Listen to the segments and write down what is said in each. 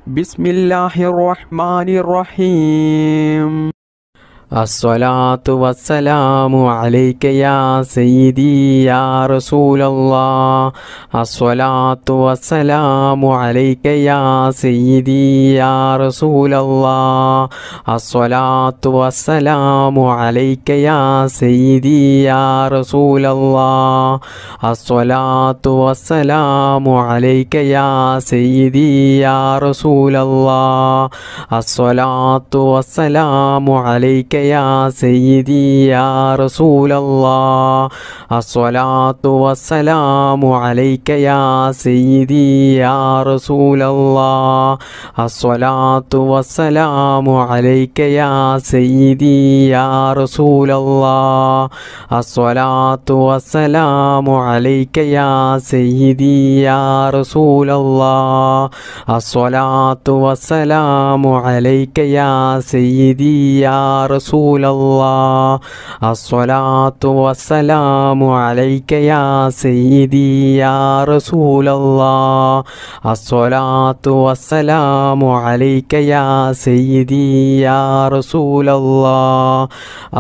ബിസ്മില്ലാഹിർ റഹ്മാനിർ റഹീം. അസ്സലാത്തു വസ്സലാമു അലൈക യാ സയ്യിദി യാ റസൂലല്ലാഹ്. അസ്സലാത്തു വസ്സലാമു അലൈക യാ സയ്യിദി യാ റസൂലല്ലാഹ്. അസ്സലാത്തു വസ്സലാമു അലൈക യാ സയ്യിദി യാ റസൂലല്ലാഹ്. അസ്സലാത്തു വസ്സലാമു അലൈക യാ സയ്യിദി യാ റസൂലല്ലാഹ്. അസ്സലാത്തു വസ്സലാമു അലൈക യാ സയ്യിദി യാ റസൂലല്ലാഹ്. അസ്സലാത്തു വസ്സലാമു അലൈക യാ സയ്യിദി യാ റസൂലല്ലാഹ്. അസ്സലാത്തു വസ്സലാമു അലൈക യാ സയ്യിദി യാ റസൂലല്ലാഹ്. അസ്സലാത്തു വസ്സലാമു അലൈക യാ സയ്യിദി യാ റസൂലല്ലാഹ്. അസ്സലാത്തു വസ്സലാമു അലൈക യാ സയ്യിദി യാ റസൂലല്ലാഹ്. അസ്സലാത്തു വസ്സലാമു അലൈക യാ സയ്യിദി യാ റസൂലല്ലാഹ്. അസ്സലാത്തു വസ്സലാമു അലൈക യാ സയ്യിദി യാ റസൂലല്ലാഹ്.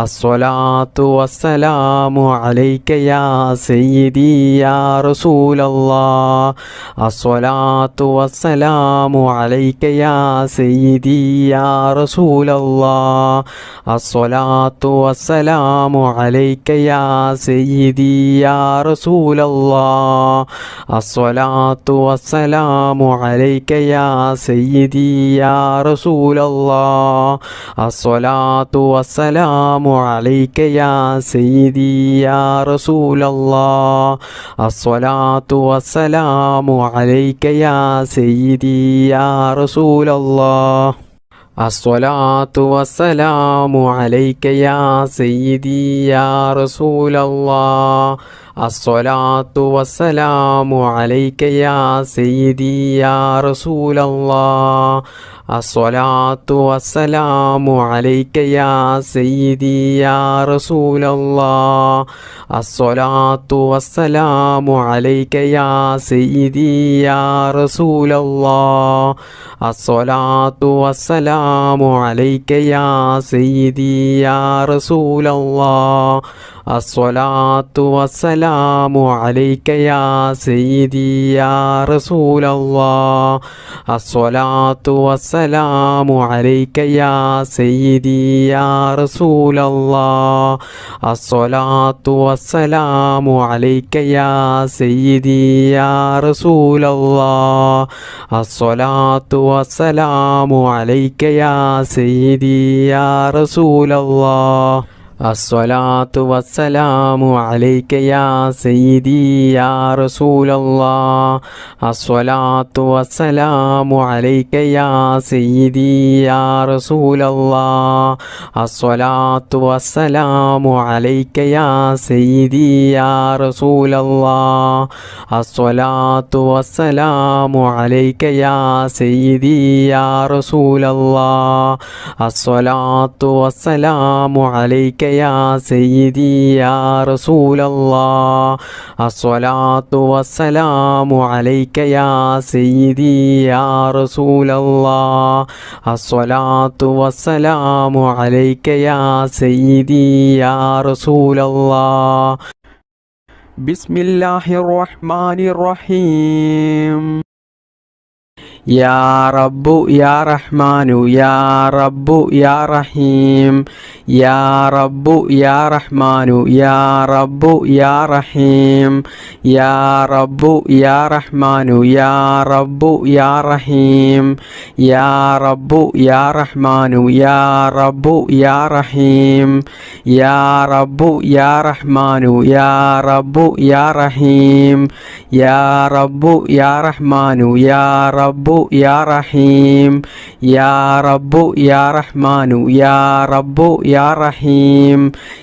അസ്സലാത്തു വസ്സലാമു അലൈക യാ സയ്യിദി യാ റസൂലല്ലാഹ്. അസ്സലാത്തു വസ്സലാമു അലൈക യാ സയ്യിദി യാ റസൂലല്ലാഹ്. അസ്സലാത്തു വസ്സലാമു അലൈക യാ സയ്യിദി യാ റസൂലല്ലാഹ്. അസ്സലാത്തു വസ്സലാമു അലൈക യാ സയ്യിദി യാ റസൂലല്ലാഹ്. അസ്സലാത്തു വസ്സലാമു അലൈക യാ സയ്യിദി യാ റസൂലല്ലാഹ്. അസ്സലാത്തു വസ്സലാമു അലൈക യാ സയ്യിദി യാ റസൂലല്ലാഹ്. അസ്സലാത്തു വസ്സലാമു അലൈക യാ സയ്യിദി യാ റസൂലല്ലാഹ്. അസ്സലാത്തു വസ്സലാമു അലൈക യാ സയ്യിദി യാ റസൂലല്ലാഹ്. അസ്സലാത്തു വസ്സലാമു അലൈക യാ സയ്യിദി യാ റസൂലല്ലാഹ്. അസ്സലാത്തു വസ്സലാമു അലൈക യാ സയ്യിദി യാ റസൂലല്ലാഹ്. അസ്സലാത്തു വസ്സലാമു അലൈക യാ സയ്യിദി യാ റസൂലല്ലാഹ്. അസ്സലാത്തു വസ്സലാമു അലൈക യാ സയ്യിദി യാ റസൂലല്ലാഹ്. അസ്സലാത്തു വസ്സലാമു അലൈക യാ സയ്യിദി യാ റസൂലല്ലാഹ്. അസ്സലാത്തു വസ്സലാമു അലൈക യാ സയ്യിദി യാ റസൂലല്ലാഹ്. അസ്സലാത്തു വസ്സലാമു അലൈക യാ സയ്യിദി യാ റസൂലല്ലാഹ്. അസ്സലാത്തു വസ്സലാമു അലൈക യാ സയ്യിദി യാ റസൂലല്ലാഹ്. അസ്സലാത്തു വസ്സലാമു അലൈക യാ സയ്യിദി യാ റസൂലല്ലാഹ്. അസ്സലാത്തു വസ്സലാമു അലൈക യാ സയ്യിദി യാ റസൂലല്ലാഹ്. അസ്സലാത്തു വസ്സലാമു അലൈക യാ സയ്യിദി യാ റസൂലല്ലാഹ്. അസ്സലാത്തു വസ്സലാമു അലൈക യാ സയ്യിദി യാ റസൂലല്ലാഹ്. അസ്സലാത്തു വസ്സലാമു അലൈക യാ സയ്യിദി യാ റസൂലല്ലാഹ്. അസ്സലാത്തു വസ്സലാമു അലൈക യാ സയ്യിദി യാ റസൂലല്ലാഹ്. ബിസ്മില്ലാഹിർ റഹ്മാനിർ റഹീം. യാ റബ്ബു യാ റഹ്മാനു യാ റബ്ബു യാ റഹീം. യാ റബ്ബു യാ റഹ്മാനു യാ റബ്ബു യാ റഹീം. യാ റബ്ബു യാ റഹ്മാനു യാ റബ്ബു യാ റഹീം. യാ റബ്ബു യാ റഹ്മാനു യാ റബ്ബു യാ റഹീം. യാ റബ്ബു യാ റഹ്മാനു യാ റബ്ബു യാ റഹീം. യാ റബ്ബു യാ റഹ്മാനു യാ റബ്ബു യാ റഹീം. യാ റബ്ബു യാ റഹ്മാനു യാ റബ്ബു യാ റഹീം.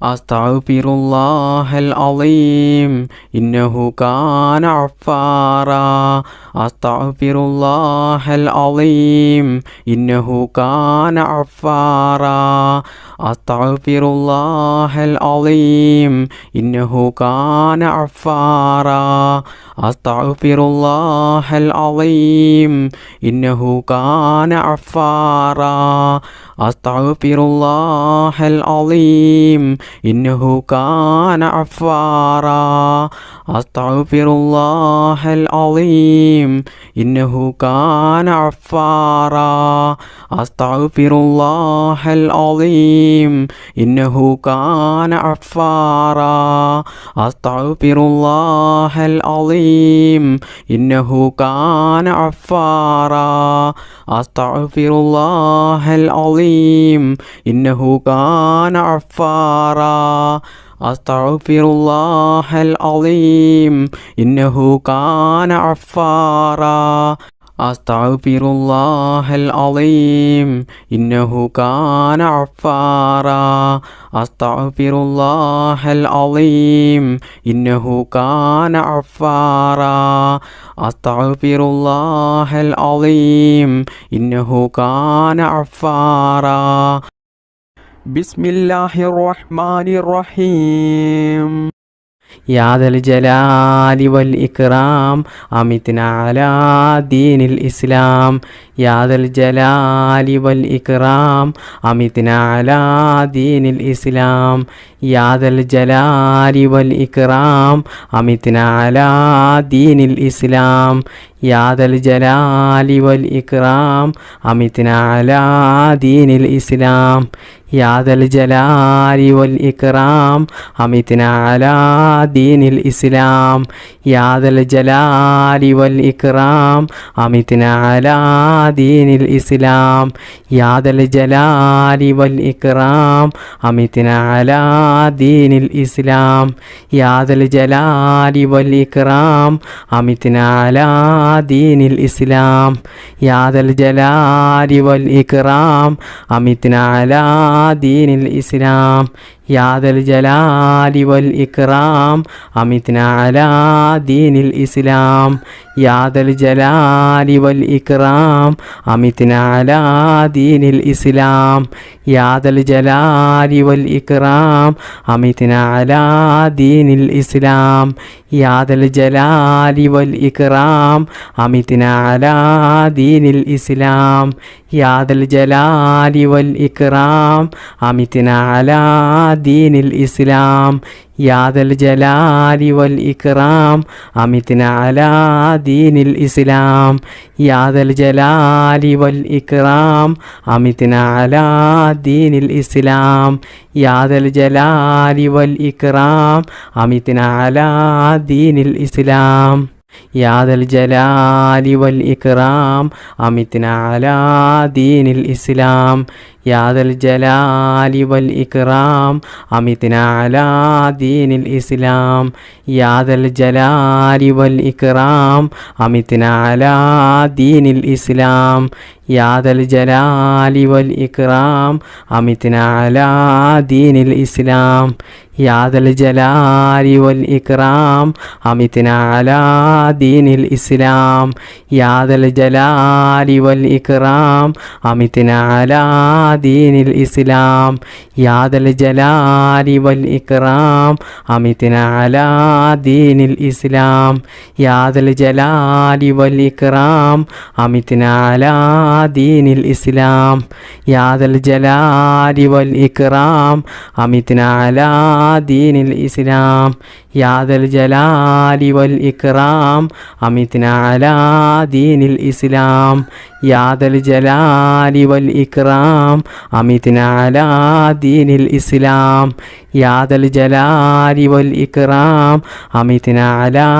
അസ്തഗ്ഫിറുല്ലാഹൽ അളീം ഇന്നഹു കാന ഗഫാറാ അസ്തഗ്ഫിറുല്ലാഹൽ അളീം ഇന്നഹു കാന ഗഫാറാ അസ്തഗ്ഫിറുല്ലാഹൽ അളീം ഇന്നഹു കാന ഗഫാറാ അസ്തഗ്ഫിറുല്ലാഹൽ അളീം ഇന്നഹു കാന ഗഫാറാ അസ്തഗ്ഫിറുല്ലാഹൽ അളീം ഇന്നഹു കാന ഗഫാറാ അസ്തഗ്ഫിറുല്ലാഹൽ അളീം ഇന്നഹു കാന ഗഫാറാ അസ്തഗ്ഫിറുല്ലാഹൽ അളീം ഇന്നഹു കാന ഗഫാറാ അസ്തഗ്ഫിറുല്ലാഹൽ അളീം ഇന്നഹു കാന ഗഫാറാ അസ്തഗ്ഫിറുല്ലാഹൽ അളീം ഇന്നഹു കാന ഗഫാറാ അസ്തഗ്ഫിറുല്ലാഹൽ അളീം ഇന്നഹു കാന ഗഫാറാ അസ്തഗ്ഫിറുല്ലാഹൽ അളീം ഇന്നഹു കാന ഗഫാറാ അസ്തഗ്ഫിറുല്ലാഹൽ അളീം ഇന്നഹു കാന ഗഫാറാ അസ്തഗ്ഫിറുല്ലാഹൽ അളീം ഇന്നഹു കാന ഗഫാറാ ബിസ്മില്ലാഹിർ റഹ്മാനിർ റഹീം യാ ദൽ ജലാലി വൽ ഇക്റാം അമിത്നാ അലാ ദീനിൽ ഇസ്ലാം യാ ദൽ ജലാലി വൽ ഇക്റാം അമിത്നാ അലാ ദീനിൽ ഇസ്ലാം യാ ദൽ ജലാലി വൽ ഇക്റാം അമിത്നാ അലാ ദീനിൽ ഇസ്ലാം യാ ദൽ ജലാലി വൽ ഇക്റാം അമിത്നാ അലാ ദീനിൽ ഇസ്ലാം യാ ദൽ ജലാലി വൽ ഇക്റാം അമിത്നാ അലാ ദീനിൽ ഇസ്ലാം യാ ദൽ ജലാലി വൽ ഇക്റാം അമിത്നാ അലാ ദീനിൽ ഇസ്ലാം യാ ദൽ ജലാലി വൽ ഇക്റാം അമിത്നാ അലാ ദീനിൽ ഇസ്ലാം യാ ദൽ ജലാലി വൽ ഇക്റാം അമിത്നാ അലാ ദീനിൽ ഇസ്ലാം യാ ദൽ ജലാലി വൽ ഇക്റാം അമിത്നാ അലാ ദീനിൽ ഇസ്ലാം യാ ദൽ ജലാലി വൽ ഇക്റാം അമിത്നാ അലാ ദീനിൽ ഇസ്ലാം യാ ദൽ ജലാലി വൽ ഇക്റാം അമിത്നാ അലാ ദീനിൽ ഇസ്ലാം യാ ദൽ ജലാലി വൽ ഇക്റാം അമിത്നാ അലാ ദീനിൽ ഇസ്ലാം യാ ദൽ ജലാലി വൽ ഇക്റാം അമിത്നാ അലാ ദീനിൽ ഇസ്ലാം യാ ദൽ ജലാലി വൽ ഇക്റാം അമിത്നാ അലാ ദീനിൽ ഇസ്ലാം യാ ദൽ ജലാലി വൽ ഇക്റാം അമിത്നാ അലാ ദീനിൽ ഇസ്ലാം യാ ദൽ ജലാലി വൽ ഇക്റാം അമിത്നാ അലാ ദീനിൽ ഇസ്ലാം യാ ദൽ ജലാലി വൽ ഇക്റാം അമിത്നാ അലാ ദീനിൽ ഇസ്ലാം യാ ദൽ ജലാലി വൽ ഇക്റാം അമിത്നാ അലാ ദീനിൽ ഇസ്ലാം യാ ദൽ ജലാലി വൽ ഇക്റാം അമിത്നാ അലാ ദീനിൽ ഇസ്ലാം യാ ദൽ ജലാലി വൽ ഇക്റാം അമിത്നാ അലാ ദീനിൽ ഇസ്ലാം യാ ദൽ ജലാലി വൽ ഇക്റാം അമിത്നാ അലാ ദീനിൽ ഇസ്ലാം യാ ദൽ ജലാലി വൽ ഇക്റാം അമിത്നാ അലാ ദീനിൽ ഇസ്ലാം യാ ദൽ ജലാലി വൽ ഇക്റാം അമിത്നാ അലാ ദീനിൽ ഇസ്ലാം യാ ദൽ ജലാലി വൽ ഇക്റാം അമിത്നാ അലാ ദീനിൽ ഇസ്ലാം യാ ദൽ ജലാലി വൽ ഇക്റാം അമിത്നാ അലാ ദീനിൽ ഇസ്ലാം യാ ദൽ ജലാലി വൽ ഇക്റാം അമിത്നാ അലാ ദീനിൽ ഇസ്ലാം യാ ദൽ ജലാലി വൽ ഇക്റാം അമിത്നാ അലാ ദീനിൽ ഇസ്ലാം യാ ദൽ ജലാലി വൽ ഇക്റാം അമിത്നാ അലാ ദീനിൽ ഇസ്ലാം യാ ദൽ ജലാലി വൽ ഇക്റാം അമിത്നാ അലാ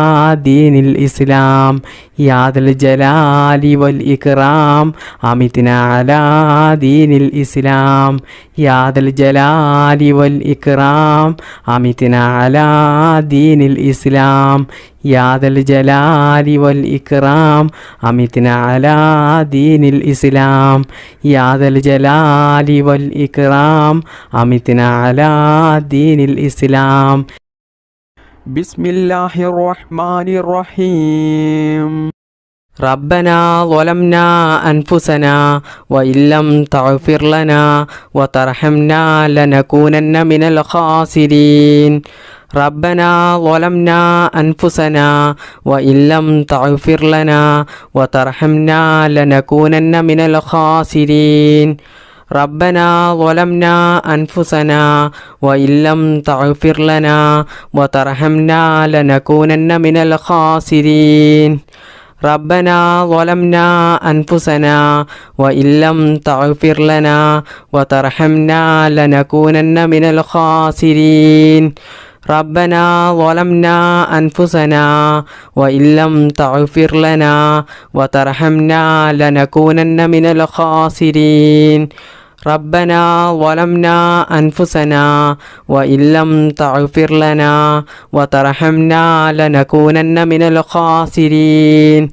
ദീനിൽ ഇസ്ലാം യാ ദൽ ജലാലി വൽ ഇക്റാം അമിത്നാ അലാ ദീനിൽ ഇസ്ലാം യാ ദൽ ജലാലി വൽ ഇക്റാം അമിത്നാ അലാ ദീനിൽ ഇസ്ലാം യാ ദൽ ജലാലി വൽ ഇക്റാം അമിത്നാ അലാ ദീനിൽ ഇസ്ലാം യാ ദൽ ജലാലി വൽ ഇക്റാം അമിത്നാ അലാ دين الإسلام. بسم الله الرحمن الرحيم. ربنا ظلمنا أنفسنا وإن لم تغفر لنا وترحمنا لنكونن من الخاسرين. ربنا ظلمنا أنفسنا وإن لم تغفر لنا وترحمنا لنكونن من الخاسرين. ربنا ظلمنا أنفسنا وإن لم تغفر لنا وترحمنا لنكونن من الخاسرين. ربنا ظلمنا أنفسنا وإن لم تغفر لنا وترحمنا لنكونن من الخاسرين. ربنا ظلمنا أنفسنا وإن لم تغفر لنا وترحمنا لنكونن من الخاسرين. ربنا ظلمنا أنفسنا وإن لم تغفر لنا وترحمنا لنكونن من الخاسرين.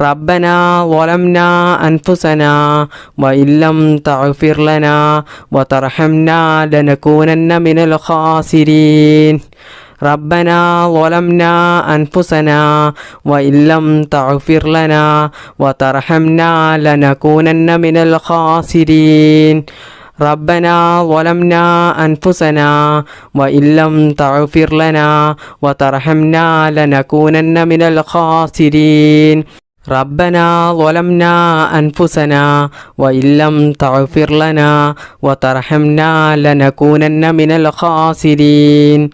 ربنا ظلمنا أنفسنا وإن لم تغفر لنا وترحمنا لنكونن من الخاسرين. ربنا ظلمنا أنفسنا وإن لم تغفر لنا وترحمنا لنكونن من الخاسرين. ربنا ظلمنا أنفسنا وإن لم تغفر لنا وترحمنا لنكونن من الخاسرين. ربنا ظلمنا أنفسنا وإن لم تغفر لنا وترحمنا لنكونن من الخاسرين.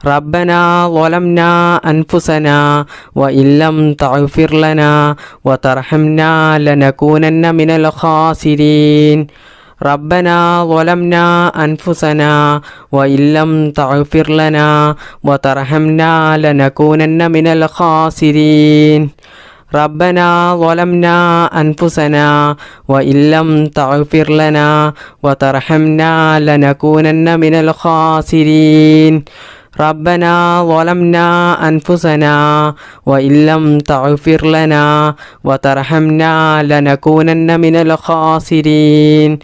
ربنا ظلمنا أنفسنا وإن لم تغفر لنا وترحمنا لنكونن من الخاسرين. ربنا ظلمنا أنفسنا وإن لم تغفر لنا وترحمنا لنكونن من الخاسرين. ربنا ظلمنا أنفسنا وإن لم تغفر لنا وترحمنا لنكونن من الخاسرين. ربنا ظلمنا أنفسنا وإن لم تغفر لنا وترحمنا لنكونن من الخاسرين.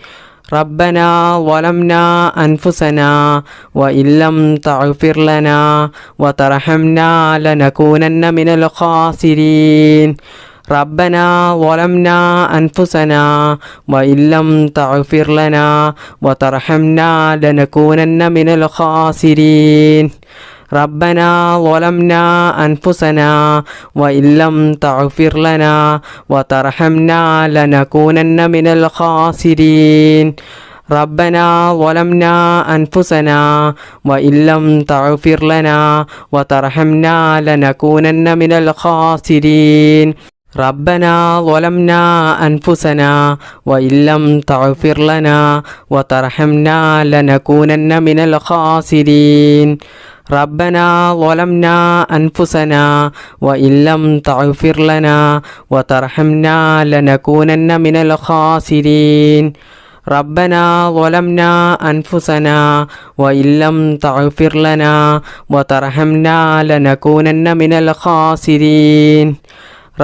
ربنا ظلمنا أنفسنا وإن لم تغفر لنا وترحمنا لنكونن من الخاسرين. ربنا ظلمنا أنفسنا وإن لم تغفر لنا وترحمنا لنكونن من الخاسرين. ربنا ظلمنا أنفسنا وإن لم تغفر لنا وترحمنا لنكونن من الخاسرين. ربنا ظلمنا أنفسنا وإن لم تغفر لنا وترحمنا لنكونن من الخاسرين. ربنا ظلمنا أنفسنا وإن لم تغفر لنا وترحمنا لنكونن من الخاسرين. ربنا ظلمنا أنفسنا وإن لم تغفر لنا وترحمنا لنكونن من الخاسرين. ربنا ظلمنا أنفسنا وإن لم تغفر لنا وترحمنا لنكونن من الخاسرين.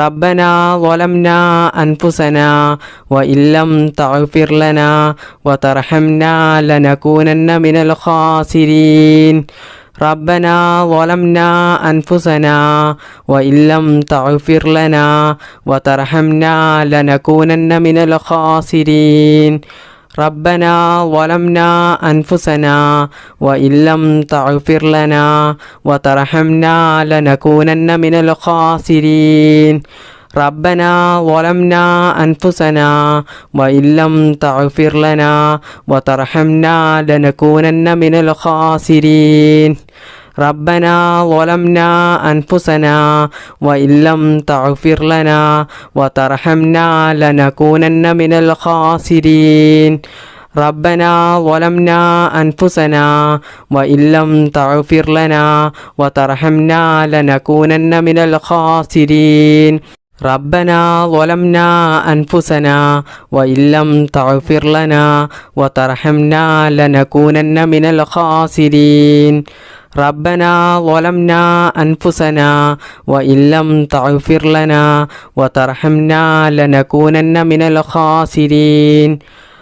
ربنا ظلمنا أنفسنا وإن لم تغفر لنا وترحمنا لنكونن من الخاسرين. ربنا ظلمنا أنفسنا وإن لم تغفر لنا وترحمنا لنكونن من الخاسرين. ربنا ظلمنا أنفسنا وإن لم تغفر لنا وترحمنا لنكونن من الخاسرين. ربنا ظلمنا أنفسنا وإن لم تغفر لنا وترحمنا لنكونن من الخاسرين. ربنا ظلمنا أنفسنا وإن لم تغفر لنا وترحمنا لنكونن من الخاسرين. ربنا ظلمنا أنفسنا وإن لم تغفر لنا وترحمنا لنكونن من الخاسرين. ربنا ظلمنا أنفسنا وإن لم تغفر لنا وترحمنا لنكونن من الخاسرين. ربنا ظلمنا أنفسنا وإن لم تغفر لنا وترحمنا لنكونن من الخاسرين.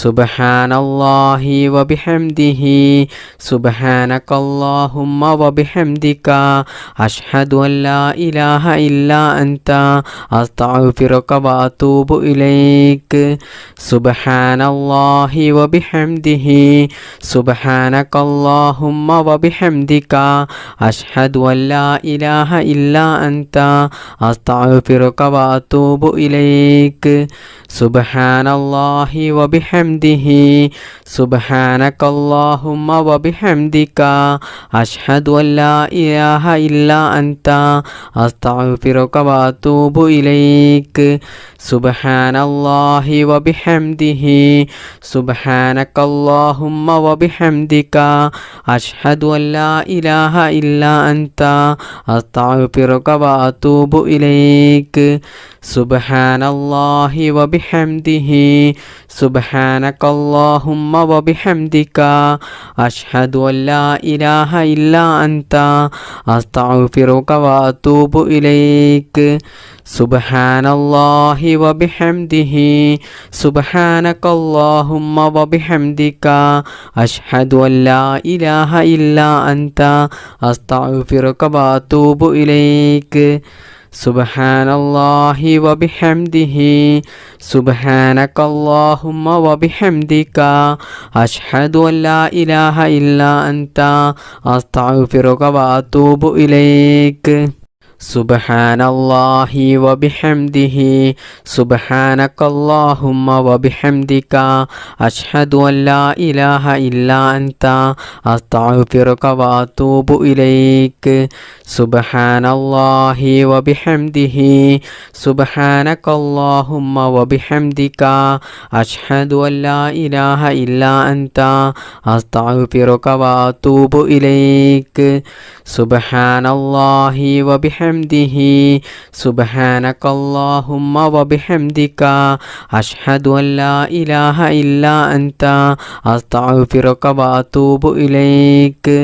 സുബ്ഹാനല്ലാഹി വബിഹംദിഹി സുബ്ഹാനകല്ലാഹുമ്മ വബിഹംദിക അഷ്ഹദു അൻ ലാ ഇലാഹ ഇല്ലാ അൻത അസ്തഗ്ഫിറുക വഅതൂബു ഇലൈക് സുബ്ഹാനല്ലാഹി വബിഹംദിഹി സുബ്ഹാനകല്ലാഹുമ്മ വബിഹംദിക അഷ്ഹദു അൻ ലാ ഇലാഹ ഇല്ലാ അൻത അസ്തഗ്ഫിറുക വഅതൂബു ഇലൈക് സുബ്ഹാനല്ലാഹി വബിഹംദിഹി സുബ്ഹാനകല്ലാഹുമ്മ വബിഹംദിക അഷ്ഹദു അൻ ലാ ഇലാഹ ഇല്ലാ അൻത അസ്തഗ്ഫിറുക വഅതൂബു ഇലൈക് സുബ്ഹാനല്ലാഹി വബിഹംദിഹി സുബ്ഹാനകല്ലാഹുമ്മ വബിഹംദിക അഷ്ഹദു അൻ ലാ ഇലാഹ ഇല്ലാ അൻത അസ്തഗ്ഫിറുക വഅതൂബു ഇലൈക് സുബ്ഹാനല്ലാഹി വബിഹംദിഹി സുബ്ഹാനകല്ലാഹുമ്മ വബിഹംദിക അഷ്ഹദു അൻ ലാ ഇലാഹ ഇല്ലാ അൻത അസ്തഗ്ഫിറുക വഅതൂബു ഇലൈക് സുബ്ഹാനല്ലാഹി വബിഹംദിഹി സുബ്ഹാനകല്ലാഹുമ്മ വബിഹംദിക അഷ്ഹദു അൻ ലാ ഇലാഹ ഇല്ലാ അൻത അസ്തഗ്ഫിറുക വഅതൂബു ഇലൈക് സുബ്ഹാനല്ലാഹി വബിഹംദിഹി സുബ്ഹാനകല്ലാഹുമ്മ വബിഹംദിക അഷ്ഹദു അൻ ലാ ഇലാഹ ഇല്ലാ അൻത അസ്തഗ്ഫിറുക വഅതൂബു ഇലൈക് സുബ്ഹാനല്ലാഹി വബിഹംദിഹി സുബ്ഹാനകല്ലാഹുമ്മ വബിഹംദിക അഷ്ഹദു അൻ ലാ ഇലാഹ ഇല്ലാ അൻത അസ്തഗ്ഫിറുക വഅതൂബു ഇലൈക് സുബ്ഹാനല്ലാഹി വബിഹംദിഹി സുബ്ഹാനകല്ലാഹുമ്മ വബിഹംദിക അഷ്ഹദു അൻ ലാ ഇലാഹ ഇല്ലാ അൻത അസ്തഗ്ഫിറുക വഅതൂബു ഇലൈക് സുബ്ഹാനല്ലാഹി വബിഹംദിഹി സുബ്ഹാനകല്ലാഹുമ്മ വബിഹംദിക അഷ്ഹദു അൻ ലാ ഇലാഹ ഇല്ലാ അൻത അസ്തഗ്ഫിറുക വഅതൂബു ഇലൈക്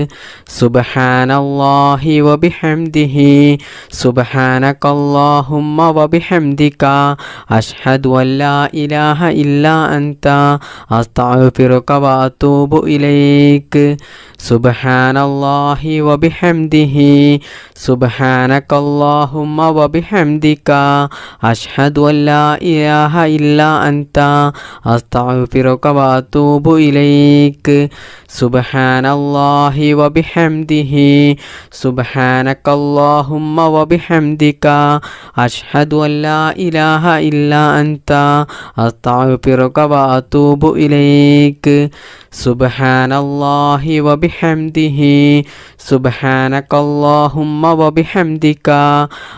സുബ്ഹാനല്ലാഹി വബിഹംദിഹി സുബ്ഹാനകല്ലാഹുമ്മ വബിഹംദിക അഷ്ഹദു അൻ ലാ ഇലാഹ ഇല്ലാ അൻത അസ്തഗ്ഫിറുക വഅതൂബു ഇലൈക് സുബ്ഹാനല്ലാഹി വബിഹംദിഹി സുബ്ഹാനകല്ലാഹുമ്മ വബിഹംദിക അഷ്ഹദു അൻ ലാ ഇലാഹ ഇല്ലാ അൻത അസ്തഗ്ഫിറുക വഅതൂബു ഇലൈക് സുബ്ഹാനല്ലാഹി വബിഹംദിഹി സുബ്ഹാനകല്ലാഹുമ്മ വബിഹംദിക അഷ്ഹദു അൻ ലാ ഇലാഹ ഇല്ലാ അൻത അസ്തഗ്ഫിറുക വഅതൂബു ഇലൈക് സുബ്ഹാനല്ലാഹി വബിഹംദിഹി സുബ്ഹാനകല്ലാഹുമ്മ വബിഹംദിക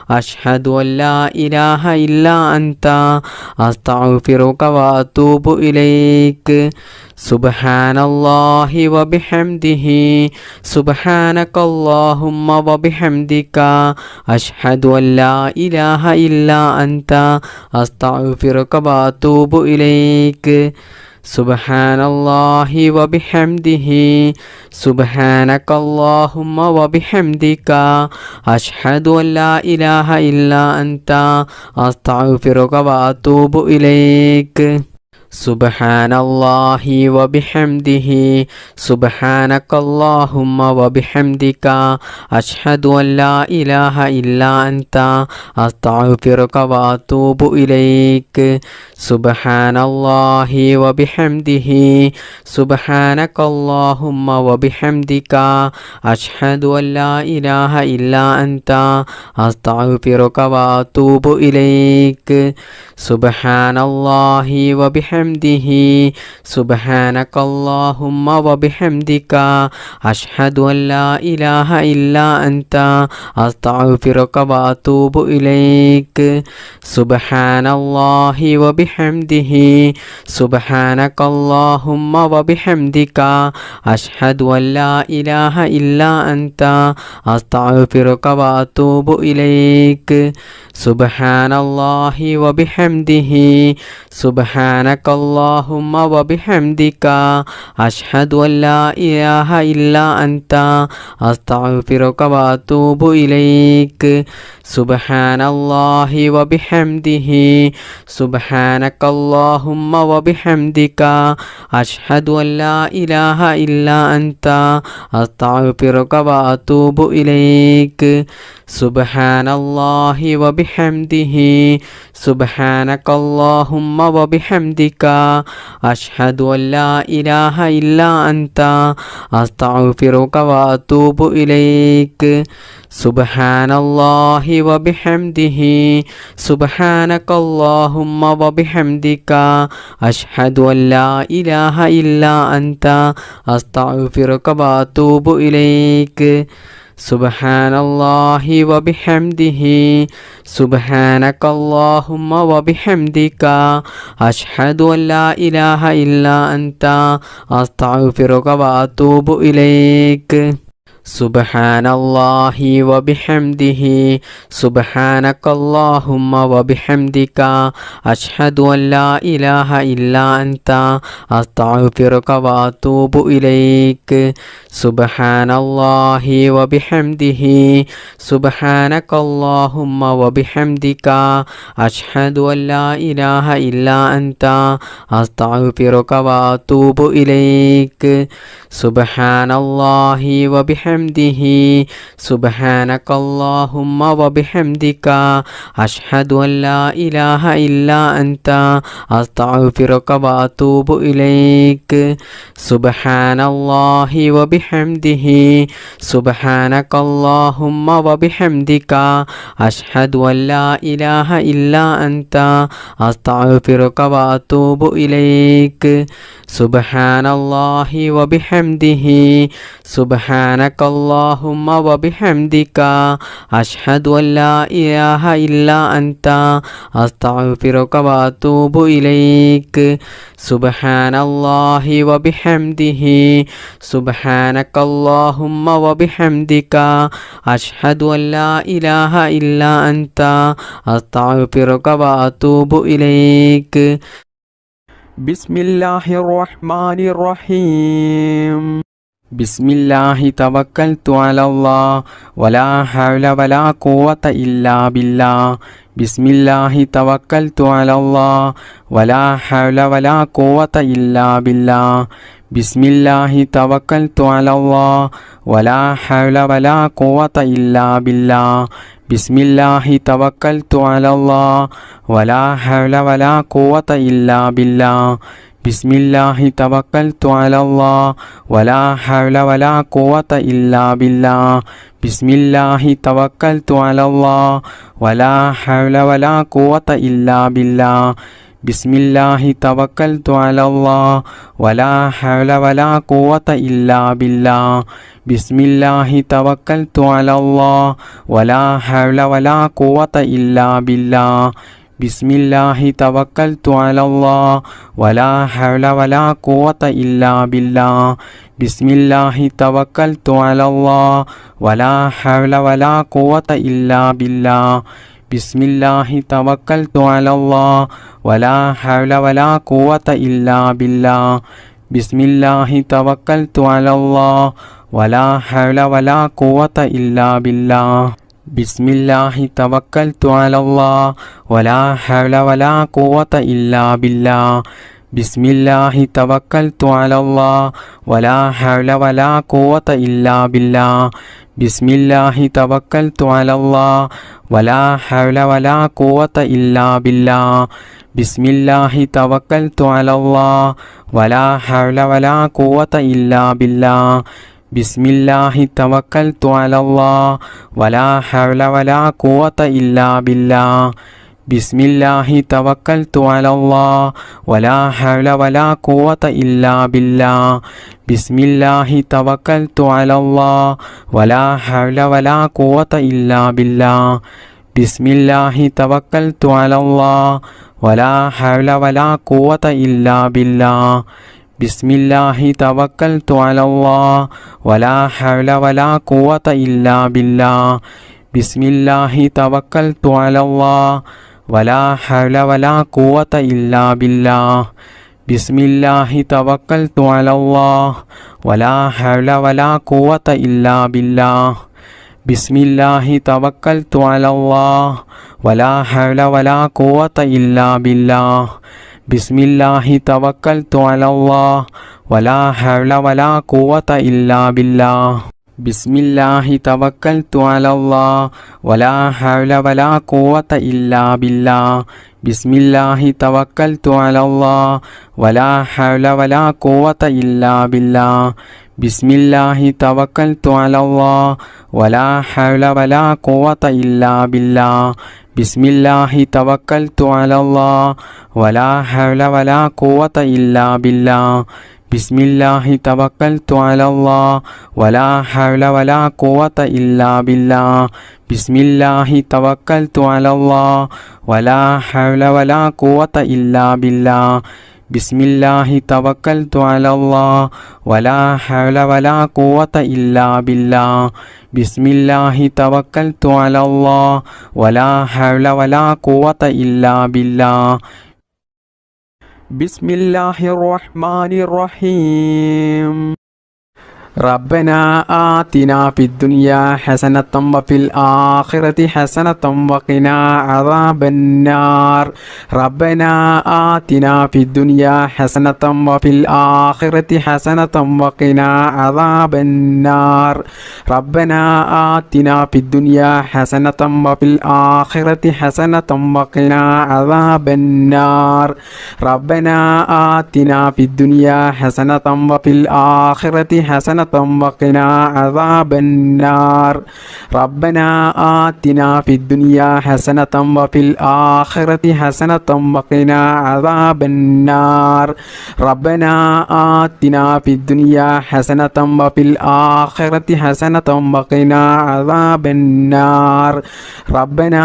അഷ്ഹദു അൻ ലാ ഇലാഹ ഇല്ലാ അൻത അസ്തഗ്ഫിറുക വഅതൂബു ഇലൈക് സുബ്ഹാനല്ലാഹി വബിഹംദിഹി സുബ്ഹാനകല്ലാഹുമ്മ വബിഹംദിക അഷ്ഹദു അൻ ലാ ഇലാഹ ഇല്ലാ അൻത അസ്തഗ്ഫിറുക വഅതൂബു ഇലൈക് സുബ്ഹാനല്ലാഹി വബിഹംദിഹി സുബ്ഹാനകല്ലാഹുമ്മ വബിഹംദിക അഷ്ഹദു അൻ ലാ ഇലാഹ ഇല്ലാ അൻത അസ്തഗ്ഫിറുക വഅതൂബു ഇലൈക് സുബ്ഹാനല്ലാഹി വബിഹംദിഹി സുബ്ഹാനകല്ലാഹുമ്മ വബിഹംദിക അഷ്ഹദു അൻ ലാ ഇലാഹ ഇല്ലാ അൻത അസ്തഗ്ഫിറുക വഅതൂബു ഇലൈക് സുബ്ഹാനല്ലാഹി വബിഹംദിഹി സുബ്ഹാനകല്ലാഹുമ്മ വബിഹംദിക അഷ്ഹദു അൻ ലാ ഇലാഹ ഇല്ലാ അൻത അസ്തഗ്ഫിറുക വഅതൂബു ഇലൈക് സുബ്ഹാനല്ലാഹി വബിഹംദിഹി സുബ്ഹാനകല്ലാഹുമ്മ വബിഹംദിക അഷ്ഹദു അൻ ലാ ഇലാഹ ഇല്ലാ അൻത അസ്തഗ്ഫിറുക വഅതൂബു ഇലൈക് സുബ്ഹാനല്ലാഹി വബിഹംദിഹി സുബ്ഹാനകല്ലാഹുമ്മ വബിഹംദിക അഷ്ഹദു അൻ ലാ ഇലാഹ ഇല്ലാ അൻത അസ്തഗ്ഫിറുക വഅതൂബു ഇലൈക് സുബ്ഹാനല്ലാഹി വബിഹംദിഹി സുബ്ഹാനക اللهم وبحمدك أشهد أن لا إله إلا أنت أستغفرك وأتوب إليك سبحان الله وبحمده سبحانك اللهم وبحمدك أشهد أن لا إله إلا أنت أستغفرك وأتوب إليك سبحان الله وبحمده سبحانك اللهم وبحمدك أشهد أن لا إله إلا أنت أستغفرك وأتوب إليك سبحان الله وبحمده سبحانك اللهم وبحمدك أشهد أن لا إله إلا أنت أستغفرك وأتوب إليك سبحان الله وبحمده سبحانك اللهم وبحمدك أشهد أن لا إله إلا أنت أستغفرك وأتوب إليك سبحان الله وبحمده سبحانك اللهم وبحمدك أشهد أن لا إله إلا أنت أستغفرك وأتوب إليك سبحان الله وبحمده سبحانك اللهم وبحمدك أشهد أن لا إله إلا أنت أستغفرك وأتوب إليك سبحان الله وبحمده سبحانك اللهم وبحمدك أشهد أن لا إله إلا أنت أستغفرك وأتوب إليك سبحان الله وبحمده سبحانك اللهم وبحمدك أشهد أن لا إله إلا أنت أستغفرك وأتوب إليك سبحان الله وبحمده سبحانك اللهم وبحمدك أشهد أن لا إله إلا أنت أستغفرك وأتوب إليك سبحان الله وبحمده سبحانك اللهم وبحمدك أشهد أن لا إله إلا أنت أستغفرك وأتوب إليك بسم الله الرحمن الرحيم بسم الله توكلت على الله ولا حول ولا قوة إلا بالله بسم الله توكلت على الله ولا حول ولا قوة إلا بالله بسم الله توكلت على الله ولا حول ولا قوة إلا بالله بسم الله توكلت على الله ولا حول ولا قوة إلا بالله بسم الله توكلت على الله ولا حول ولا قوة إلا بالله بسم الله توكلت على الله ولا حول ولا قوة إلا بالله بسم الله توكلت على الله ولا حول ولا قوة إلا بالله بسم الله توكلت على الله ولا حول ولا قوة إلا بالله بسم الله توكلت على الله ولا حول ولا قوة إلا بالله بسم الله توكلت على الله ولا حول ولا قوة إلا بالله بسم الله توكلت على الله ولا حول ولا قوة إلا بالله بسم الله توكلت على الله ولا حول ولا قوة إلا بالله بسم الله توكلت على الله ولا حول ولا قوة إلا بالله بسم الله توكلت على الله ولا حول ولا قوة إلا بالله بسم الله توكلت على الله ولا حول ولا قوة إلا بالله بسم الله توكلت على الله ولا حول ولا قوة إلا بالله بسم الله توكلت على الله ولا حول ولا قوة إلا بالله بسم الله توكلت على الله ولا حول ولا قوة إلا بالله بسم الله توكلت على الله ولا حول ولا قوة إلا بالله بسم الله توكلت على الله ولا حول ولا قوة إلا بالله بسم الله توكلت على الله ولا حول ولا قوة إلا بالله بسم الله توكلت على الله ولا حول ولا قوة إلا بالله ബിസ്മില്ലാഹി തവക്കൽതു അലല്ലാഹ് വലാ ഹൗല വലാ ഖുവത ഇല്ലാ ബില്ലാഹ് ബിസ്മില്ലാഹി തവക്കൽതു അലല്ലാഹ് വലാ ഹൗല വലാ ഖുവത ഇല്ലാ ബില്ലാഹ് ബിസ്മില്ലാഹി തവക്കൽതു അലല്ലാഹ് വലാ ഹൗല വലാ ഖുവത ഇല്ലാ ബില്ലാഹ് ബിസ്മില്ലാഹി തവക്കൽതു അലല്ലാഹ് വലാ ഹൗല വലാ ഖുവത ഇല്ലാ ബില്ലാഹ് ബിസ്മില്ലാഹി തവക്കൽതു അലല്ലാഹ് വലാ ഹൗല വലാ ഖുവത ഇല്ലാ ബില്ലാഹ് ബിസ്മില്ലാഹി തവക്കൽതു അലല്ലാഹ് വലാ ഹൗല വലാ ഖുവത ഇല്ലാ ബില്ലാഹ് ബിസ്മില്ലാഹി തവക്കൽതു അലല്ലാഹ് വലാ ഹൗല വലാ ഖുവത ഇല്ലാ ബില്ലാഹ് ബിസ്മില്ലാഹി തവക്കൽതു അലല്ലാഹ് വലാ ഹൗല വലാ ഖുവത ഇല്ലാ ബില്ലാഹ് ബിസ്മില്ലാഹി തവക്കൽതു അലല്ലാഹ് വലാ ഹൗല വലാ ഖുവത ഇല്ലാ ബില്ലാഹ് ബിസ്മില്ലാഹി തവക്കൽതു അലല്ലാഹ് വലാ ഹൗല വലാ ഖുവത ഇല്ലാ ബില്ലാഹ് ബിസ്മില്ലാഹി തവക്കൽതു അലല്ലാഹ് വലാ ഹൗല വലാ ഖുവത ഇല്ലാ ബില്ലാഹ് ബിസ്മില്ലാഹിർ റഹ്മാനിർ റഹീം റബ്ബനാ ആതിനാ ഫിദ്ദുനിയാ ഹസനത്തൻ വഫിൽ ആഖിറതി ഹസനത്തൻ വഖിനാ അദാബന്നാർ റബ്ബനാ ആതിനാ ഫിദ്ദുനിയാ ഹസനത്തൻ വഫിൽ ആഖിറതി ഹസനത്തൻ വഖിനാ അദാബന്നാർ റബ്ബനാ ആതിനാ ഫിദ്ദുനിയാ ഹസനത്തൻ വഫിൽ ആഖിറതി ഹസനത്തൻ വഖിനാ അദാബന്നാർ റബ്ബനാ ആതിനാ ഫിദ്ദുനിയാ ഹസനത്തൻ വഫിൽ ആഖിറതി ഹസനത്തൻ وقنا عذاب النار ربنا آتنا في الدنيا حسنة وفي الآخرة حسنة وقنا عذاب النار ربنا آتنا في الدنيا حسنة وفي الآخرة حسنة وقنا عذاب النار ربنا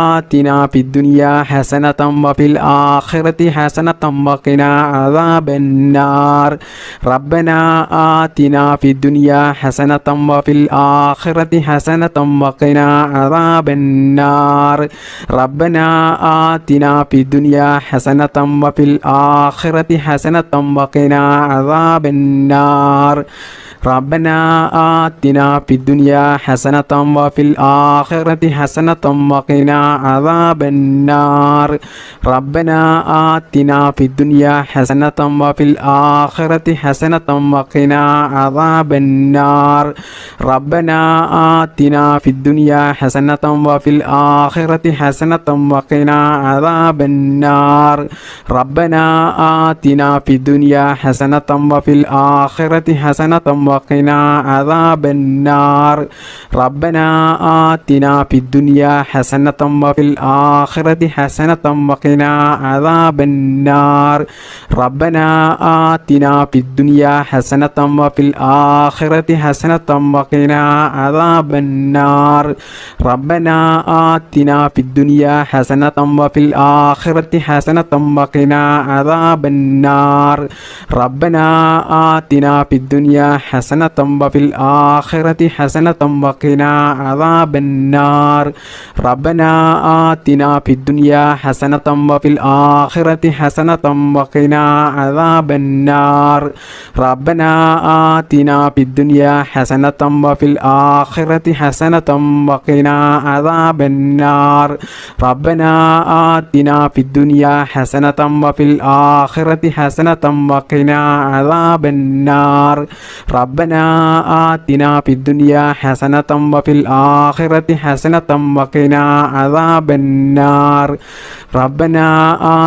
آتنا في الدنيا حسنة وفي الآخرة حسنة وقنا عذاب النار ربنا آتنا في الدنيا حسنة وفي الآخرة حسنة وقنا عذاب النار ربنا آتنا في الدنيا حسنة وفي الآخرة حسنة وقنا عذاب النار ربنا آتنا في الدنيا حسنة وفي الآخرة حسنة وقنا عذاب النار ربنا آتنا في الدنيا حسنة وفي الآخرة حسنة وقنا عذاب النار ربنا آتنا في الدنيا حسنة وفي الآخرة حسنة وقنا عذاب النار ربنا آتنا في الدنيا حسنة وفي الآخرة حسنة وقنا عذاب النار ربنا آتنا في الدنيا حسنة وفي الآخرة حسنة وقنا عذاب النار ربنا آتنا في الدنيا حسنة وفي الآخرة حسنة وقنا عذاب النار ربنا آتنا في الدنيا حسنة وفي الآخرة حسنة وقنا عذاب النار ربنا آتنا في الدنيا حسنة وفي الآخرة حسنة وقنا عذاب النار ربنا آتنا في الدنيا حسنة وفي الآخرة حسنة وقنا عذاب النار ربنا آتنا في الدنيا حسنة وفي الآخرة حسنة وقنا عذاب النار ربنا آتنا في الدنيا حسنة وفي الآخرة حسنة وقنا عذاب النار ربنا آتنا في الدنيا حسنة وفي الآخرة حسنة وقنا عذاب النار ربنا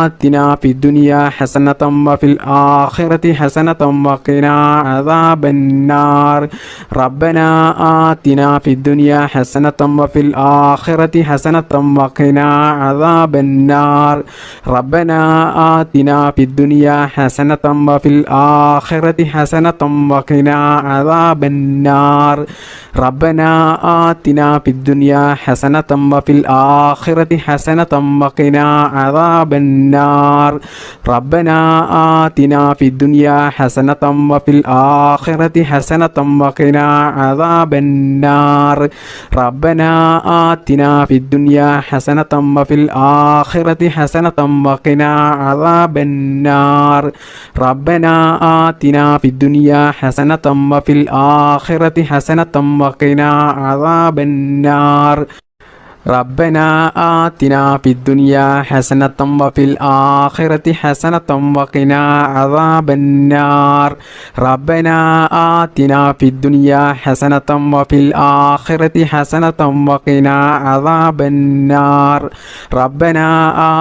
آتنا في الدنيا حسنة وفي الآخرة حسنة وقنا عذاب النار ربنا آتنا في الدنيا حسنة وفي الآخرة حسنة وقنا عذاب النار ربنا آتنا في الدنيا حسنة وفي الآخرة حسنة وقنا عذاب النار ربنا آتنا في الدنيا حسنة وفي الآخرة حسنة وقنا عذاب النار ربنا آتنا في الدنيا حسنة وفي الآخرة حسنة وقنا عذاب النار ربنا آتنا في الدنيا حسنة وفي الآخرة حسنة وقنا عذاب النار ربنا آتنا في الدنيا حسنة وفي الآخرة حسنة وقنا عذاب النار ربنا آتنا في الدنيا حسنة وفي الآخرة حسنة وقنا عذاب النار ربنا آتنا في الدنيا حسنة وفي الآخرة حسنة وقنا عذاب النار ربنا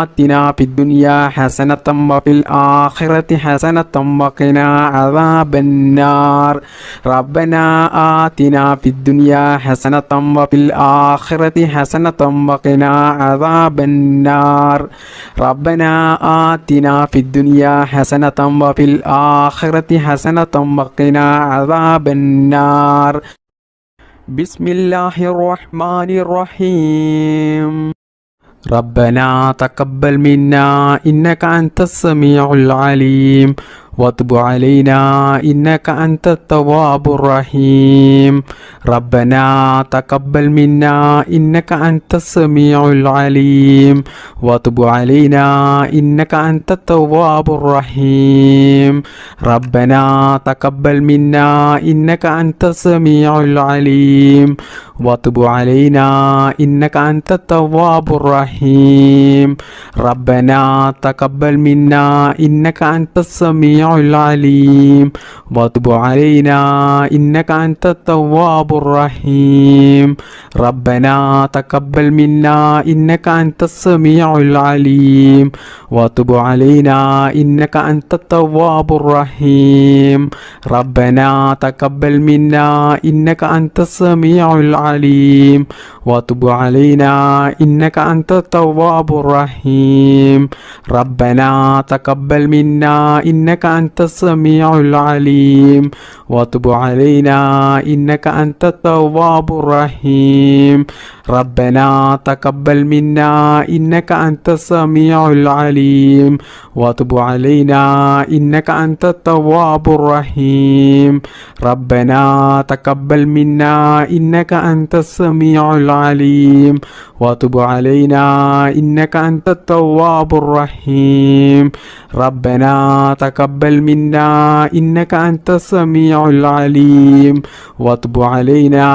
آتنا في الدنيا حسنة وفي الآخرة حسنة وقنا عذاب النار ربنا آتنا في الدنيا حسنة وفي الآخرة حسنة وقنا عذاب النار ربنا آتنا في الدنيا حسنة وفي الآخرة حسنة وقنا عذاب النار بسم الله الرحمن الرحيم ربنا تقبل منا إنك أنت السميع العليم وتب علينا إنك أنت التواب الرحيم ربنا تقبل منا إنك أنت السميع العليم وتب علينا إنك أنت التواب الرحيم ربنا تقبل منا إنك أنت السميع العليم وتب علينا إنك أنت التواب الرحيم ربنا تقبل منا إنك أنت السميع العليم وتب علينا إنك أنت التواب الرحيم ربنا تقبل منا إنك أنت السميع العليم وتب علينا إنك أنت التواب الرحيم ربنا تقبل منا إنك أنت السميع العليم وتب علينا إنك أنت التواب الرحيم ربنا تقبل منا إنك أنت السميع العليم وتب علينا إنك أنت التواب الرحيم ربنا تقبل منا إنك أنت السميع العليم وتب علينا إنك أنت التواب الرحيم ربنا تقبل منا إنك أنت السميع العليم وتب علينا إنك أنت التواب الرحيم ربنا تقبل منا إنك أنت السميع العليم وتب علينا إنك أنت التواب الرحيم ربنا تقبل منا إنك أنت السميع العليم وتب علينا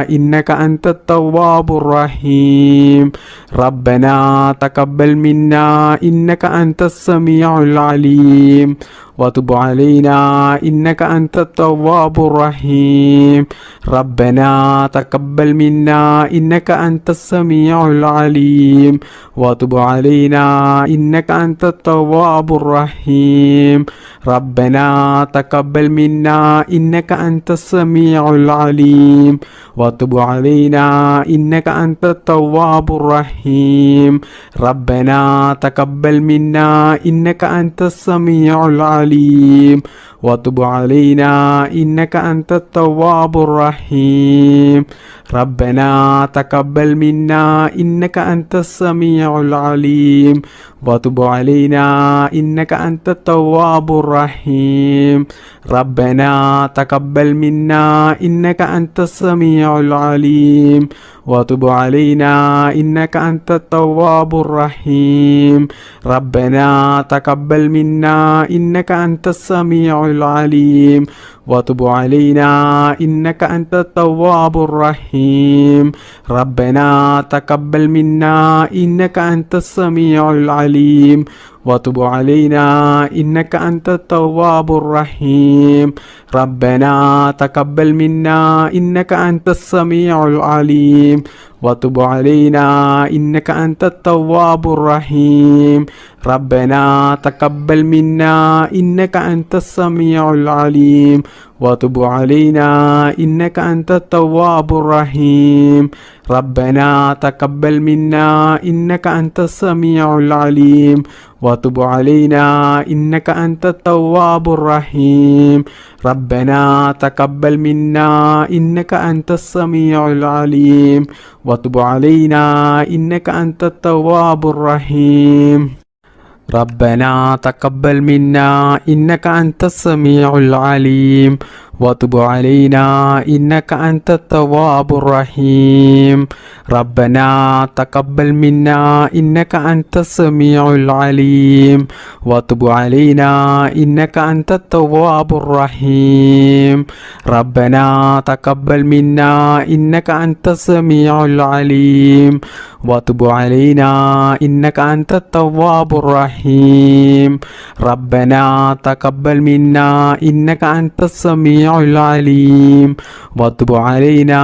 إنك أنت التواب الرحيم ربنا تقبل منا إنك أنت السميع العليم وتب علينا إنك أنت التواب الرحيم ربنا تقبل منا إنك أنت السميع العليم وتب علينا إنك أنت التواب الرحيم ربنا تقبل منا إنك أنت السميع العليم وتب علينا إنك أنت التواب الرحيم ربنا تقبل منا إنك أنت السميع العليم وتب علينا إنك أنت التواب الرحيم ربنا تقبل منا إنك أنت السميع العليم وتب علينا إنك أنت التواب الرحيم ربنا تقبل منا إنك أنت السميع العليم وتب علينا إنك أنت التواب الرحيم ربنا تقبل منا إنك أنت السميع العليم وتب علينا إنك أنت التواب الرحيم ربنا تقبل منا إنك أنت السميع العليم وتب علينا إنك أنت التواب الرحيم ربنا تقبل منا إنك أنت السميع العليم وتب علينا إنك أنت التواب الرحيم ربنا تقبل منا إنك أنت السميع العليم وتب علينا إنك أنت التواب الرحيم ربنا تقبل منا إنك أنت السميع العليم وتب علينا إنك أنت التواب الرحيم ربنا تقبل منا إنك أنت السميع العليم وتب علينا إنك أنت التواب الرحيم ربنا تقبل منا إنك أنت السميع العليم وتب علينا إنك أنت التواب الرحيم ربنا تقبل منا إنك أنت السميع العليم وتب علينا إنك أنت التواب الرحيم ربنا تقبل منا إنك أنت السميع العليم وتب علينا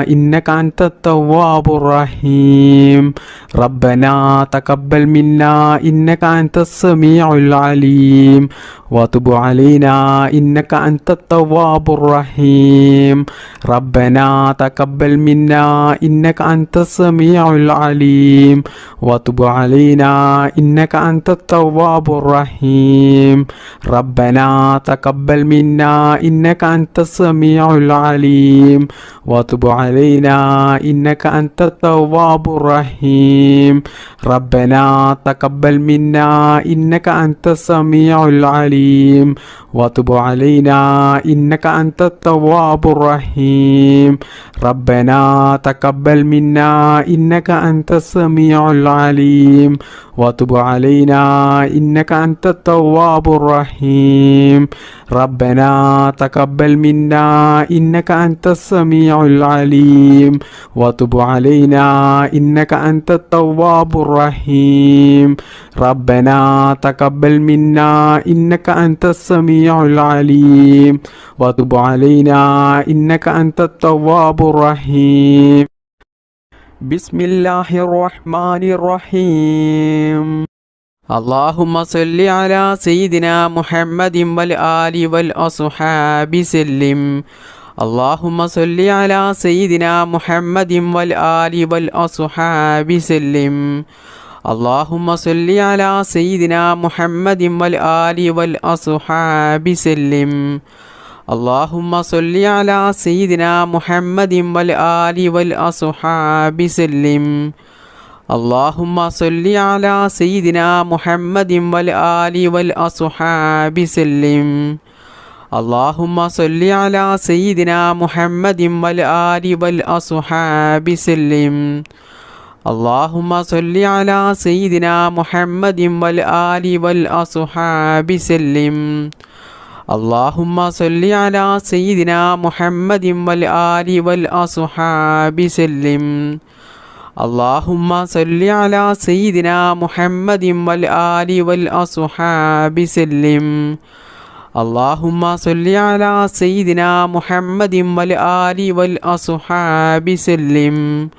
إنك أنت التواب الرحيم ربنا تقبل منا إنك أنت السميع العليم وتب علينا إنك أنت التواب الرحيم ربنا تقبل منا إنك أنت السميع العليم وتب علينا إنك أنت التواب الرحيم ربنا تقبل منا إنك أنت السميع العليم وتب علينا إنك أنت التواب الرحيم ربنا تقبل منا إنك أنت السميع العليم وتب علينا إنك أنت التواب الرحيم ربنا تقبل منا إنك أنت السميع العليم وتب علينا إنك أنت التواب الرحيم ربنا تقبل منا إنك أنت السميع العليم وتب علينا إنك أنت التواب الرحيم ربنا تقبل منا إنك أنت السميع العليم وتب علينا إنك أنت التواب الرحيم بسم الله الرحمن الرحيم اللهم صل على سيدنا محمد والآل والأصحاب سلم اللهم صل على سيدنا محمد والآل والأصحاب سلم اللهم صل على سيدنا محمد والآل والأصحاب سلم اللهم صل على سيدنا محمد والآل والأصحاب سلم اللهم صل على سيدنا محمد والآل والأصحاب سلم اللهم صل على سيدنا محمد والآل والأصحاب سلم اللهم صل على سيدنا محمد والآل والأصحاب سلم اللهم صل على سيدنا محمد والآل والأصحاب سلم اللهم صل على سيدنا محمد والآل والأصحاب سلم اللهم صل على سيدنا محمد والآل والأصحاب سلم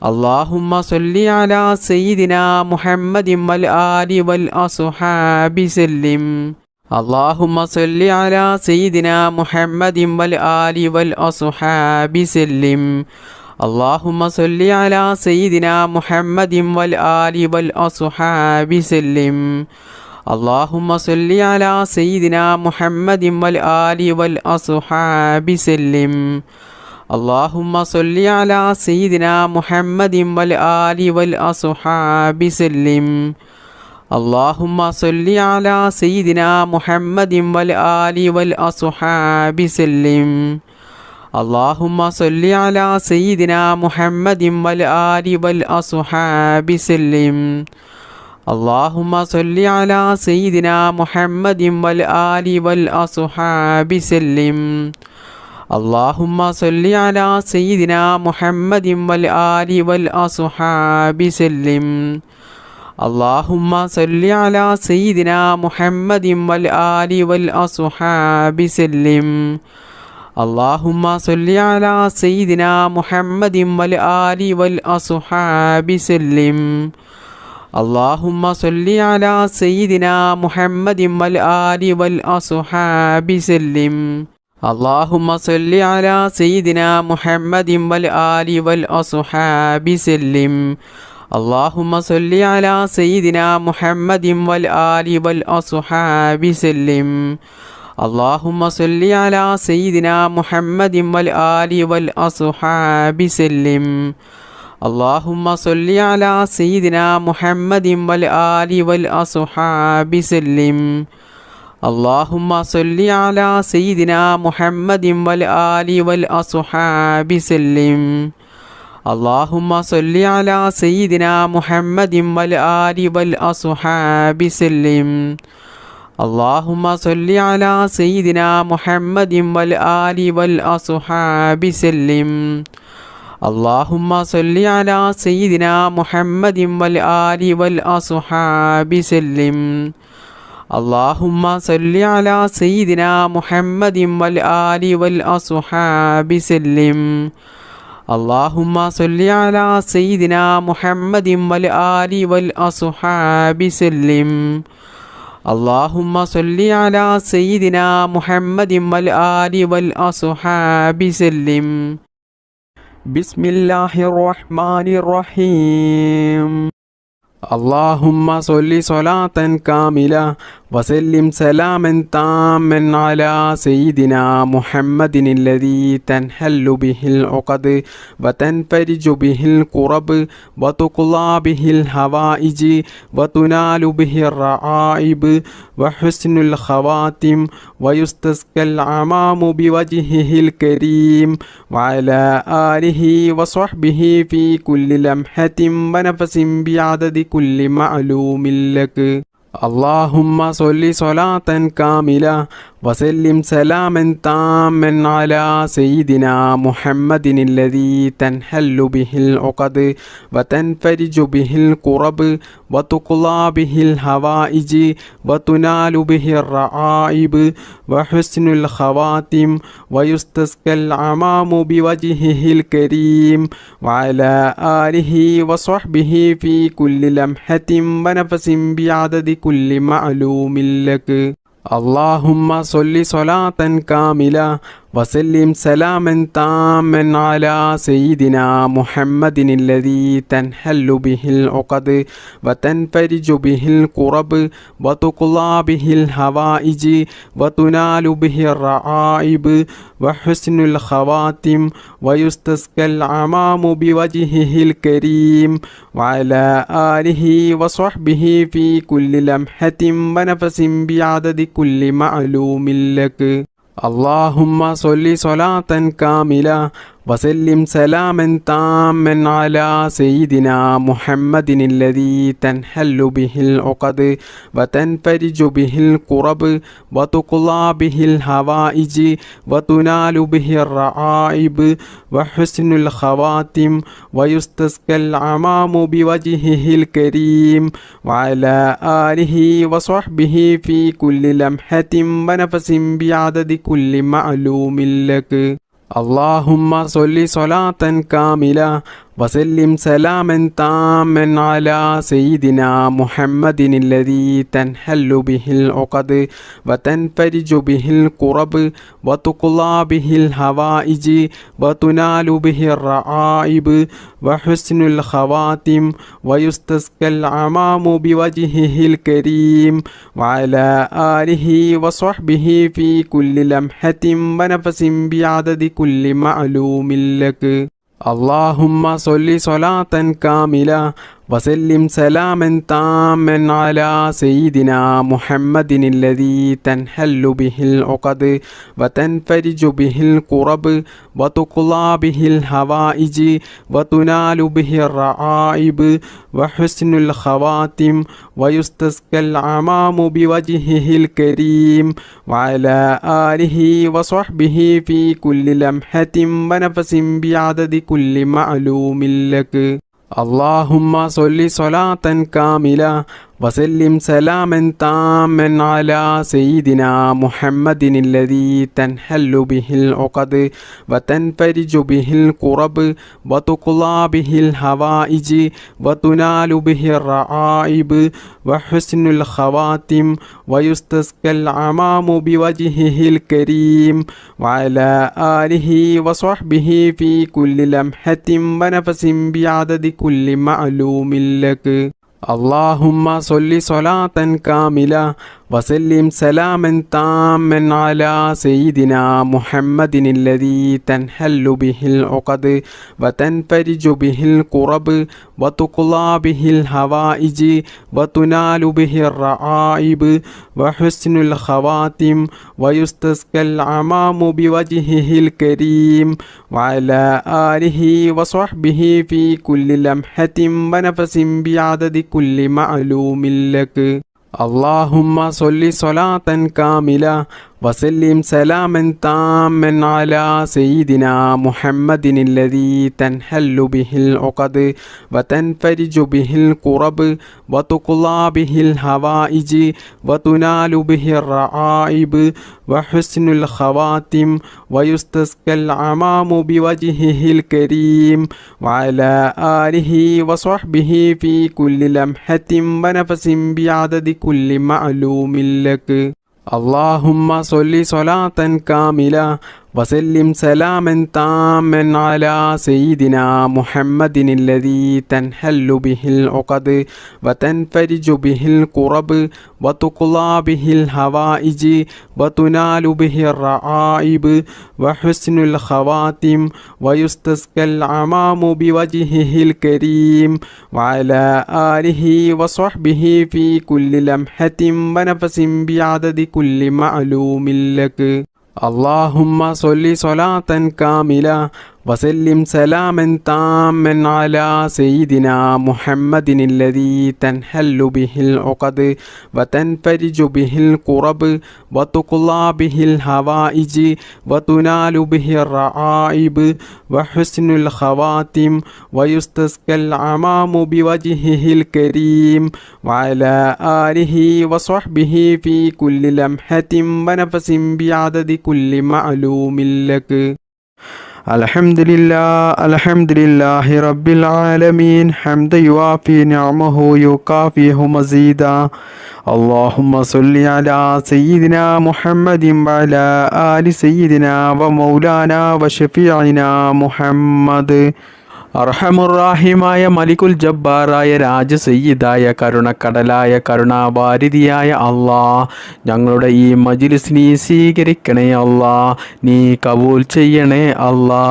اللهم صل على سيدنا محمد والآل والأصحاب سلم اللهم صل على سيدنا محمد والآل والأصحاب سلم اللهم صل على سيدنا محمد والآل والأصحاب سلم اللهم صل على سيدنا محمد والآل والأصحاب سلم اللهم صل على سيدنا محمد والآل والأصحاب سلم اللهم صل على سيدنا محمد والآل والأصحاب سلم اللهم صل على سيدنا محمد والآل والأصحاب سلم اللهم صل على سيدنا محمد والآل والأصحاب سلم اللهم صل على سيدنا محمد والآل والأصحاب سلم اللهم صل على سيدنا محمد والآل والأصحاب سلم اللهم صل على سيدنا محمد والآل والأصحاب سلم اللهم صل على سيدنا محمد والآل والأصحاب سلم اللهم صل على سيدنا محمد والآل والأصحاب سلم اللهم صل على سيدنا محمد والآل والأصحاب سلم اللهم صل على سيدنا محمد والآل والأصحاب سلم اللهم صل على سيدنا محمد والآل والأصحاب سلم اللهم صل على سيدنا محمد والآل والأصحاب سلم. اللهم صل على سيدنا محمد والآل والأصحاب سلم. اللهم صل على سيدنا محمد والآل والأصحاب سلم. اللهم صل على سيدنا محمد والآل والأصحاب سلم. اللهم صل على سيدنا محمد والآل والأصحاب سلم. اللهم صل على سيدنا محمد والآل والأصحاب سلم. اللهم صل على سيدنا محمد والآل والأصحاب سلم. بسم الله الرحمن الرحيم. اللهم صل صلاة كاملة وسلم سلاما تاما على سيدنا محمد الذي تنحل به العقد وتنفرج به الكرب وتقضى به الحوائج وتنال به الرعائب وحسن الخواتم ويستسقى الغمام بوجهه الكريم وعلى آله وصحبه في كل لمحة ونفس بعدد كل معلوم لك. اللهم صل صلاة كاملة وسلم سلاما تاما على سيدنا محمد الذي تنحل به العقد وتنفرج به الكرب وتقضى به الحوائج وتنال به الرعائب وحسن الخواتم ويستسقى الغمام بوجهه الكريم وعلى آله وصحبه في كل لمحة ونفس بعدد كل معلوم لك. اللهم صل صلاة كاملة وسلم سلاما تاما على سيدنا محمد الذي تنحل به العقد وتنفرج به الكرب وتقضى به الحوائج وتنال به الرعائب وحسن الخواتم ويستسقى الغمام بوجهه الكريم وعلى آله وصحبه في كل لمحة ونفس بعدد كل معلوم لك. اللهم صل صلاة كاملة وسلم سلاما تاما على سيدنا محمد الذي تنحل به العقد وتنفرج به الكرب وتقضى به الحوائج وتنال به الرعائب وحسن الخواتم ويستسقى الغمام بوجهه الكريم وعلى آله وصحبه في كل لمحة ونفس بعدد كل معلوم لك. اللهم صل صلاة كاملة وسلم سلاما تاما على سيدنا محمد الذي تنحل به العقد وتنفرج به الكرب وتقضى به الحوائج وتنال به الرعائب وحسن الخواتم ويستسقى الغمام بوجهه الكريم وعلى آله وصحبه في كل لمحة ونفس بعدد كل معلوم لك. اللهم صل صلاة كاملة وسلم سلاما تاما على سيدنا محمد الذي تنحل به العقد وتنفرج به الكرب وتقضى به الحوائج وتنال به الرعائب وحسن الخواتم ويستسقى الغمام بوجهه الكريم وعلى آله وصحبه في كل لمحة ونفس بعدد كل معلوم لك. اللهم صل صلاة كاملة وسلم سلاما تاما على سيدنا محمد الذي تنحل به العقد وتنفرج به الكرب وتقضى به الحوائج وتنال به الرعائب وحسن الخواتم ويستسقى الغمام بوجهه الكريم وعلى آله وصحبه في كل لمحة ونفس بعدد كل معلوم لك. اللهم صل صلاة كاملة وسلم سلاما تاما على سيدنا محمد الذي تنحل به العقد وتنفرج به الكرب وتقضى به الحوائج وتنال به الرعائب وحسن الخواتم ويستسقى الغمام بوجهه الكريم وعلى آله وصحبه في كل لمحة ونفس بعدد كل معلوم لك. اللهم صل صلاة كاملة وسلم سلاما تاما على سيدنا محمد الذي تنحل به العقد وتنفرج به الكرب وتقضى به الحوائج وتنال به الرعائب وحسن الخواتم ويستسقى الغمام بوجهه الكريم وعلى آله وصحبه في كل لمحة ونفس بعدد كل معلوم لك. اللهم صل صلاة كاملة وسلم سلاما تاما على سيدنا محمد الذي تنحل به العقد وتنفرج به الكرب وتقضى به الحوائج وتنال به الرعائب وحسن الخواتم ويستسقى الغمام بوجهه الكريم وعلى آله وصحبه في كل لمحة ونفس بعدد كل معلوم لك. اللهم صل صلاة كاملة وسلم سلاما تاما على سيدنا محمد الذي تنحل به العقد وتنفرج به الكرب وتقضى به الحوائج وتنال به الرعائب وحسن الخواتم ويستسقى الغمام بوجهه الكريم وعلى آله وصحبه في كل لمحة ونفس بعدد كل معلوم لك. الحمد لله رب العالمين حمدا يوافي نعمه يكافئه مزيدا. اللهم صل على سيدنا محمد وعلى آل سيدنا ومولانا وشفيعنا محمد. അർഹമുറാഹിമായ മലികുൽ ജബ്ബാറായ രാജസയ്യിദായ കരുണക്കടലായ കരുണാവാരിധിയായ അല്ലാ, ഞങ്ങളുടെ ഈ മജ്ലിസ് നീ സ്വീകരിക്കണേ അല്ലാ, നീ കബൂൽ ചെയ്യണേ അല്ലാ.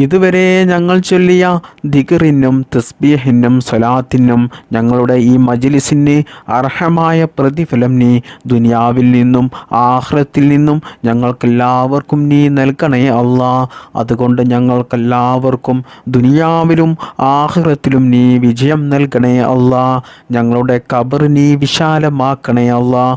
ഇതുവരെ ഞങ്ങൾ ചൊല്ലിയ ദിക്റിനും തസ്ബീഹിനും സ്വലാത്തിനും ഞങ്ങളുടെ ഈ മജ്ലിസിന് അർഹമായ പ്രതിഫലം നീ ദുനിയാവിൽ നിന്നും ആഖിറത്തിൽ നിന്നും ഞങ്ങൾക്കെല്ലാവർക്കും നീ നൽകണേ അല്ലാ. അതുകൊണ്ട് ഞങ്ങൾക്കെല്ലാവർക്കും ദുനിയാവിലും ആഖിറത്തിലും നീ വിജയം നൽകണേ അല്ലാ. ഞങ്ങളുടെ ഖബർ നീ വിശാലമാക്കണേ അല്ലാ.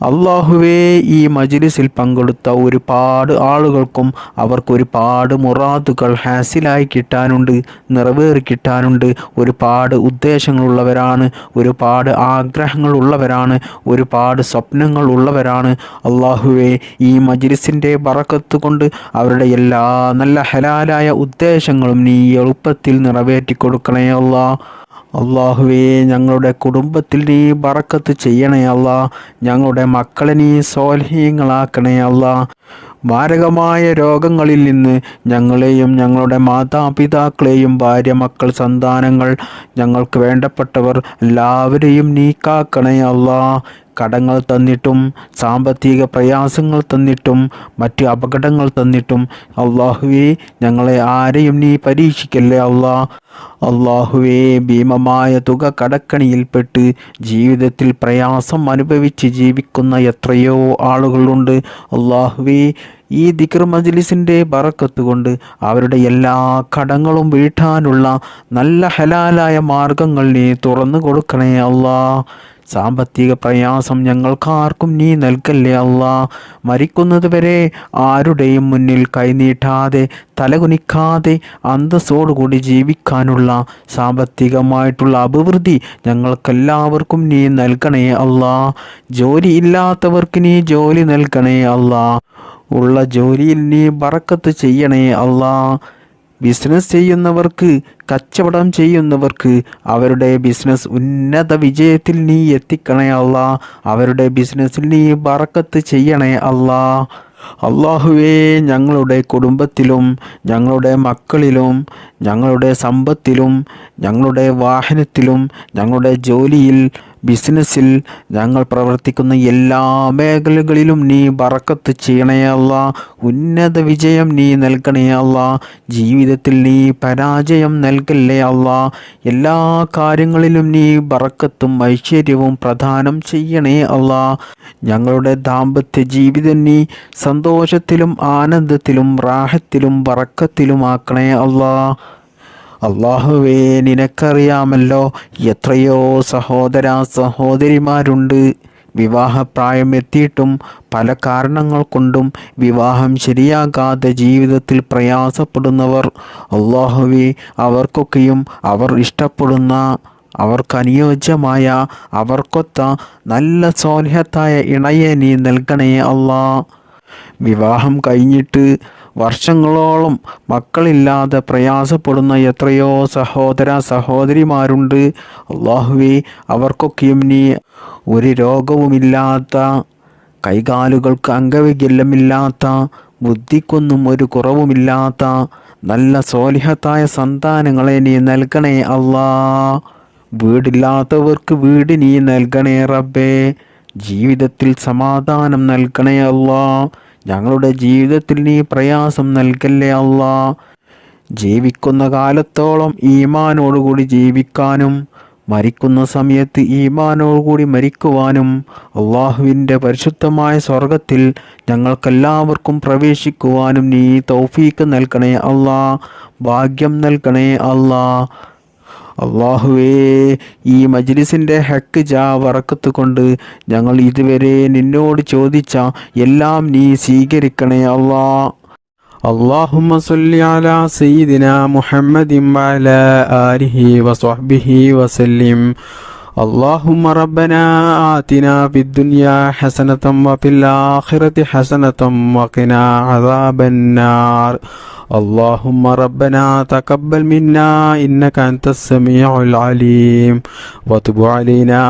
അല്ലാഹുവേ, ഈ മജ്ലിസിൽ പങ്കെടുത്ത ഒരുപാട് ആളുകൾക്കും അവർക്ക് ഒരുപാട് മുറാദുകൾ ഹാസിലായി കിട്ടാനുണ്ട്, നിറവേറി കിട്ടാനുണ്ട്. ഒരുപാട് ഉദ്ദേശങ്ങളുള്ളവരാണ്, ഒരുപാട് ആഗ്രഹങ്ങളുള്ളവരാണ്, ഒരുപാട് സ്വപ്നങ്ങൾ ഉള്ളവരാണ്. അല്ലാഹുവേ, ഈ മജ്ലിസിൻ്റെ ബറക്കത്ത് കൊണ്ട് അവരുടെ എല്ലാ നല്ല ഹലാലായ ഉദ്ദേശങ്ങളും നീ എളുപ്പത്തിൽ നിറവേറ്റി കൊടുക്കണേ അല്ലാ. അല്ലാഹുവേ, ഞങ്ങളുടെ കുടുംബത്തിൽ നീ ബറക്കത്ത് ചെയ്യണേ അല്ലാ. ഞങ്ങളുടെ മക്കളെ നീ സ്വാലിഹീങ്ങളാക്കണേ അല്ലാ. മാരകമായ രോഗങ്ങളിൽ നിന്ന് ഞങ്ങളെയും ഞങ്ങളുടെ മാതാപിതാക്കളെയും ഭാര്യ മക്കൾ സന്താനങ്ങൾ ഞങ്ങൾക്ക് വേണ്ടപ്പെട്ടവർ എല്ലാവരെയും നീ കാക്കണേ അല്ലാ. കടങ്ങൾ തന്നിട്ടും സാമ്പത്തിക പ്രയാസങ്ങൾ തന്നിട്ടും മറ്റ് അപകടങ്ങൾ തന്നിട്ടും അല്ലാഹുവേ, ഞങ്ങളെ ആരെയും നീ പരീക്ഷിക്കല്ലേ അല്ലാ. അല്ലാഹുവേ, ഭീമമായ തുക കടക്കണിയിൽപ്പെട്ട് ജീവിതത്തിൽ പ്രയാസം അനുഭവിച്ച് ജീവിക്കുന്ന എത്രയോ ആളുകളുണ്ട്. അല്ലാഹുവേ, ഈ ദിക്ർ മജ്ലിസിൻ്റെ ബറക്കത്ത് കൊണ്ട് അവരുടെ എല്ലാ കടങ്ങളും വീട്ടാനുള്ള നല്ല ഹലാലായ മാർഗങ്ങൾ നീ തുറന്നു കൊടുക്കണേ അല്ലാ. സാമ്പത്തിക പ്രയാസം ഞങ്ങൾക്കാർക്കും നീ നൽകല്ലേ അല്ലാ. മരിക്കുന്നത് വരെ ആരുടെയും മുന്നിൽ കൈനീട്ടാതെ തലകുനിക്കാതെ അന്തസ്സോടുകൂടി ജീവിക്കാനുള്ള സാമ്പത്തികമായിട്ടുള്ള അഭിവൃദ്ധി ഞങ്ങൾക്കെല്ലാവർക്കും നീ നൽകണേ അല്ലാ. ജോലി ഇല്ലാത്തവർക്ക് നീ ജോലി നൽകണേ അല്ലാ. ഉള്ള ജോലിയിൽ നീ ബറക്കത്ത് ചെയ്യണേ അല്ലാ. ബിസിനസ് ചെയ്യുന്നവർക്ക്, കച്ചവടം ചെയ്യുന്നവർക്ക് അവരുടെ ബിസിനസ് ഉന്നത വിജയത്തിൽ നീ എത്തിക്കണേ അല്ലാ. അവരുടെ ബിസിനസ്സിൽ നീ ബറക്കത്ത് ചെയ്യണേ അല്ലാ. അല്ലാഹുവേ, ഞങ്ങളുടെ കുടുംബത്തിലും ഞങ്ങളുടെ മക്കളിലും ഞങ്ങളുടെ സമ്പത്തിലും ഞങ്ങളുടെ വാഹനത്തിലും ഞങ്ങളുടെ ജോലിയിൽ ബിസിനസ്സിൽ ഞങ്ങൾ പ്രവർത്തിക്കുന്ന എല്ലാ മേഖലകളിലും നീ ബറക്കത്ത് ചെയ്യണേ അല്ലാ. ഉന്നത വിജയം നീ നൽകണേ അല്ലാ. ജീവിതത്തിൽ നീ പരാജയം നൽകല്ലേ അല്ലാ. എല്ലാ കാര്യങ്ങളിലും നീ ബറക്കത്തും ഐശ്വര്യവും പ്രദാനം ചെയ്യണേ അല്ലാ. ഞങ്ങളുടെ ദാമ്പത്യ ജീവിതം നീ സന്തോഷത്തിലും ആനന്ദത്തിലും റാഹത്തിലും ബറക്കത്തിലുമാക്കണേ അല്ലാ. അള്ളാഹുവേ, നിനക്കറിയാമല്ലോ എത്രയോ സഹോദര സഹോദരിമാരുണ്ട് വിവാഹപ്രായം എത്തിയിട്ടും പല കാരണങ്ങൾ കൊണ്ടും വിവാഹം ശരിയാകാതെ ജീവിതത്തിൽ പ്രയാസപ്പെടുന്നവർ. അള്ളാഹുവേ, അവർക്കൊക്കെയും അവർ ഇഷ്ടപ്പെടുന്ന അവർക്കനുയോജ്യമായ അവർക്കൊത്ത നല്ല സ്വാലിഹത്തായ ഇണയെ നീ നൽകണേ അല്ലാ. വിവാഹം കഴിഞ്ഞിട്ട് വർഷങ്ങളോളം മക്കളില്ലാതെ പ്രയാസപ്പെടുന്ന എത്രയോ സഹോദര സഹോദരിമാരുണ്ട്. അള്ളാഹുവേ, അവർക്കൊക്കെയും നീ ഒരു രോഗവുമില്ലാത്ത, കൈകാലുകൾക്ക് അംഗവൈകല്യമില്ലാത്ത, ബുദ്ധിക്കൊന്നും ഒരു കുറവുമില്ലാത്ത നല്ല സ്വാലിഹത്തായ സന്താനങ്ങളെ നീ നൽകണേ അല്ലാ. വീടില്ലാത്തവർക്ക് വീട് നീ നൽകണേ റബ്ബേ. ജീവിതത്തിൽ സമാധാനം നൽകണേ അല്ലാ. ഞങ്ങളുടെ ജീവിതത്തിൽ നീ പ്രയാസം നൽകല്ലേ അല്ലാ. ജീവിക്കുന്ന കാലത്തോളം ഈമാനോടുകൂടി ജീവിക്കാനും മരിക്കുന്ന സമയത്ത് ഈമാനോടുകൂടി മരിക്കുവാനും അള്ളാഹുവിൻ്റെ പരിശുദ്ധമായ സ്വർഗത്തിൽ ഞങ്ങൾക്കെല്ലാവർക്കും പ്രവേശിക്കുവാനും നീ തൗഫീക്ക് നൽകണേ അല്ലാ. ഭാഗ്യം നൽകണേ അല്ലാ. അള്ളാഹുവേ, ഈ മജ്ലിസിൻ്റെ ഹക്ക് ബറക്കത്ത് കൊണ്ട് ഞങ്ങൾ ഇതുവരെ നിന്നോട് ചോദിച്ച എല്ലാം നീ സ്വീകരിക്കണേ അല്ലാ. اللهم صل على سيدنا محمد وعلى آله وصحبه وسلم. اللهم ربنا آتنا في الدنيا حسنة وفي الآخرة حسنة وقنا عذاب النار. اللهم ربنا تقبل منا إنك أنت السميع العليم وتب علينا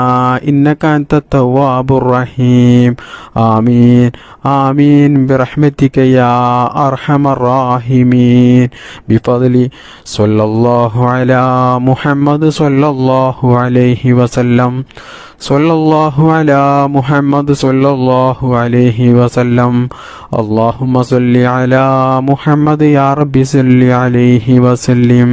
إنك أنت التواب الرحيم. آمين آمين برحمتك يا أرحم الراحمين. بفضل صلى الله على محمد صلى الله عليه وسلم. صلى الله على محمد صلى الله عليه وسلم. اللهم صل على محمد يا رب صل عليه وسلم.